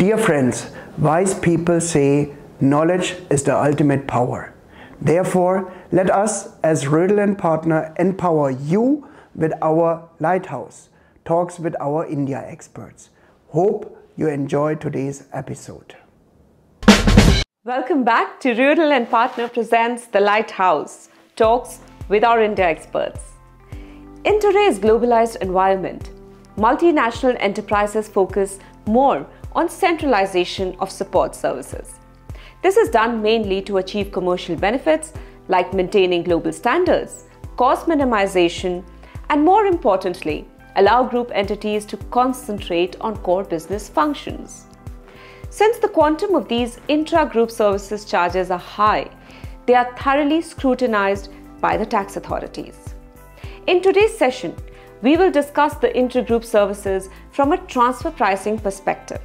Dear friends, wise people say knowledge is the ultimate power. Therefore, let us as Rödl & Partner empower you with our Lighthouse talks with our India experts. Hope you enjoy today's episode. Welcome back to Rödl & Partner presents The Lighthouse talks with our India experts. In today's globalized environment, multinational enterprises focus more on centralization of support services. This is done mainly to achieve commercial benefits like maintaining global standards, cost minimization, and more importantly, allow group entities to concentrate on core business functions. Since the quantum of these intra-group services charges are high, they are thoroughly scrutinized by the tax authorities. In today's session, we will discuss the intragroup services from a transfer pricing perspective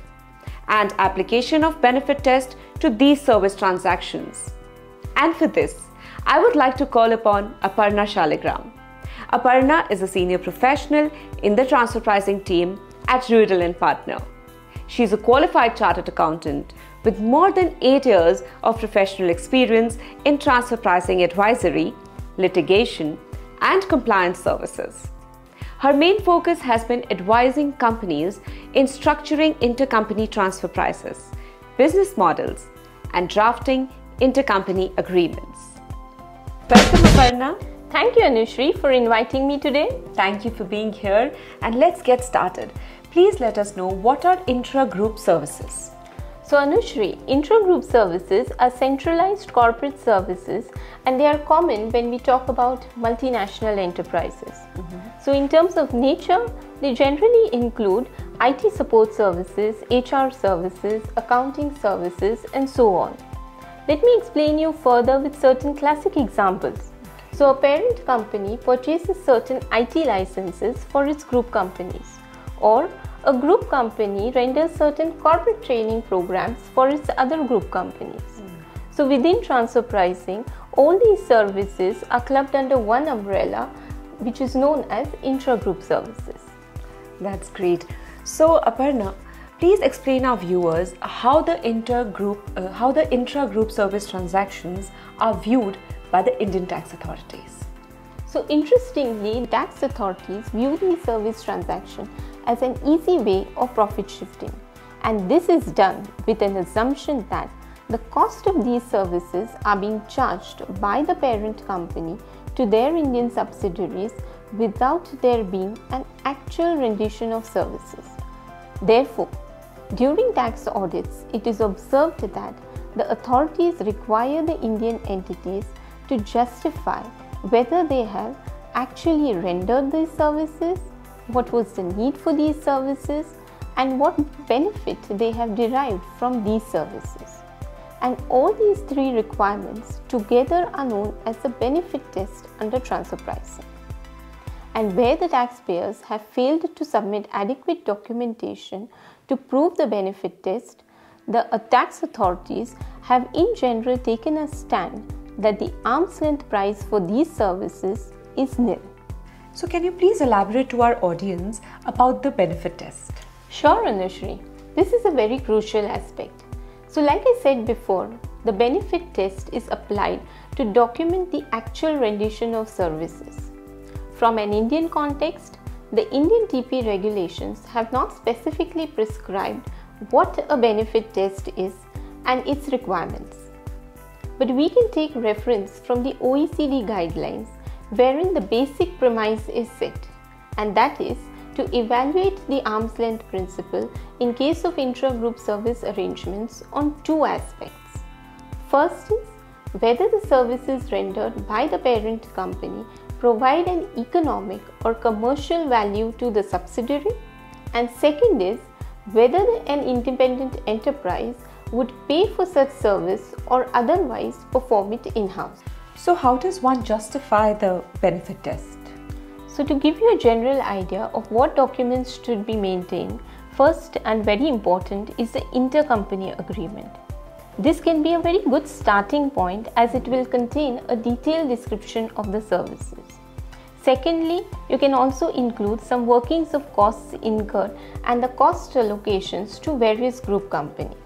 and application of benefit test to these service transactions. And for this, I would like to call upon Aparna Shaligram. Aparna is a senior professional in the transfer pricing team at Rödl & Partner. She is a qualified chartered accountant with more than 8 years of professional experience in transfer pricing advisory, litigation, and compliance services. Her main focus has been advising companies in structuring intercompany transfer prices, business models, and drafting intercompany agreements. Welcome, Aparna. Thank you, Anushrii, for inviting me today. Thank you for being here, and let's get started. Please let us know what are intra-group services. So, Anushrii, intra-group services are centralized corporate services, and they are common when we talk about multinational enterprises. So, in terms of nature, they generally include IT support services, HR services, accounting services, and so on. Let me explain you further with certain classic examples. So, a parent company purchases certain IT licenses for its group companies, or a group company renders certain corporate training programs for its other group companies. So, within transfer pricing, all these services are clubbed under one umbrella, which is known as intra-group services. That's great. So, Aparna, please explain our viewers how the intra-group service transactions are viewed by the Indian tax authorities. So, interestingly, tax authorities view these service transactions as an easy way of profit shifting, and this is done with an assumption that the cost of these services are being charged by the parent company to their Indian subsidiaries without there being an actual rendition of services. Therefore, during tax audits, it is observed that the authorities require the Indian entities to justify whether they have actually rendered these services, what was the need for these services, and what benefit they have derived from these services. And all these three requirements together are known as the benefit test under transfer pricing. And where the taxpayers have failed to submit adequate documentation to prove the benefit test, the tax authorities have in general taken a stand that the arm's length price for these services is nil. So, can you please elaborate to our audience about the benefit test? Sure, Anushrii. This is a very crucial aspect. So, like I said before, the benefit test is applied to document the actual rendition of services. From an Indian context, the Indian TP regulations have not specifically prescribed what a benefit test is and its requirements. But we can take reference from the OECD guidelines, wherein the basic premise is set, and that is to evaluate the arm's length principle in case of intra-group service arrangements on two aspects. First is whether the services rendered by the parent company provide an economic or commercial value to the subsidiary, and second is whether an independent enterprise would pay for such service or otherwise perform it in-house. So, how does one justify the benefit test? So, to give you a general idea of what documents should be maintained, first and very important is the intercompany agreement. This can be a very good starting point as it will contain a detailed description of the services. Secondly, you can also include some workings of costs incurred and the cost allocations to various group companies.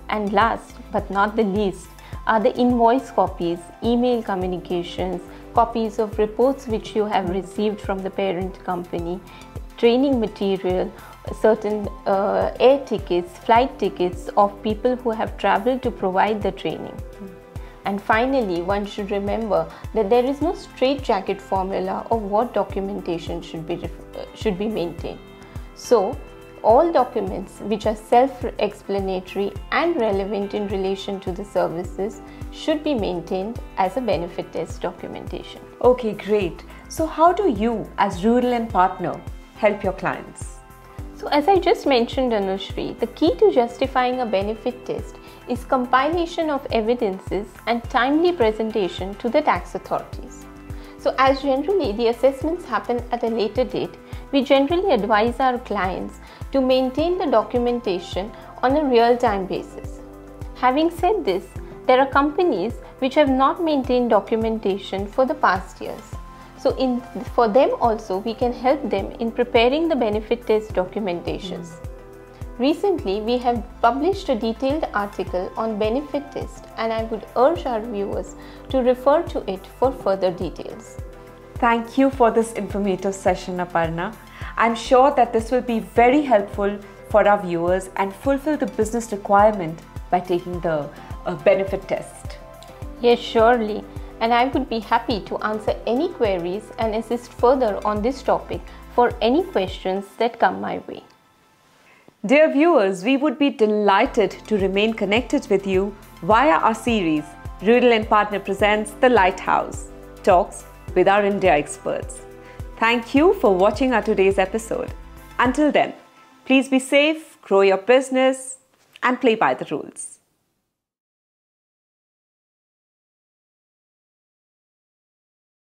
And last but not the least are the invoice copies, email communications, copies of reports which you have received from the parent company, training material, certain air tickets, flight tickets of people who have traveled to provide the training. And finally, one should remember that there is no straitjacket formula of what documentation should be maintained. So, all documents which are self-explanatory and relevant in relation to the services should be maintained as a benefit test documentation. Okay, great. So how do you as Rural and Partner help your clients? So as I just mentioned, Anushrii, the key to justifying a benefit test is compilation of evidences and timely presentation to the tax authorities. So as generally the assessments happen at a later date, we generally advise our clients to maintain the documentation on a real-time basis. Having said this, there are companies which have not maintained documentation for the past years. So for them also, we can help them in preparing the benefit test documentations. Recently, we have published a detailed article on benefit test, and I would urge our viewers to refer to it for further details. Thank you for this informative session, Aparna. I'm sure that this will be very helpful for our viewers and fulfill the business requirement by taking the benefit test. Yes, surely. And I would be happy to answer any queries and assist further on this topic for any questions that come my way. Dear viewers, we would be delighted to remain connected with you via our series, Rural and Partner presents The Lighthouse, Talks with our India experts. Thank you for watching our today's episode. Until then, please be safe, grow your business, and play by the rules.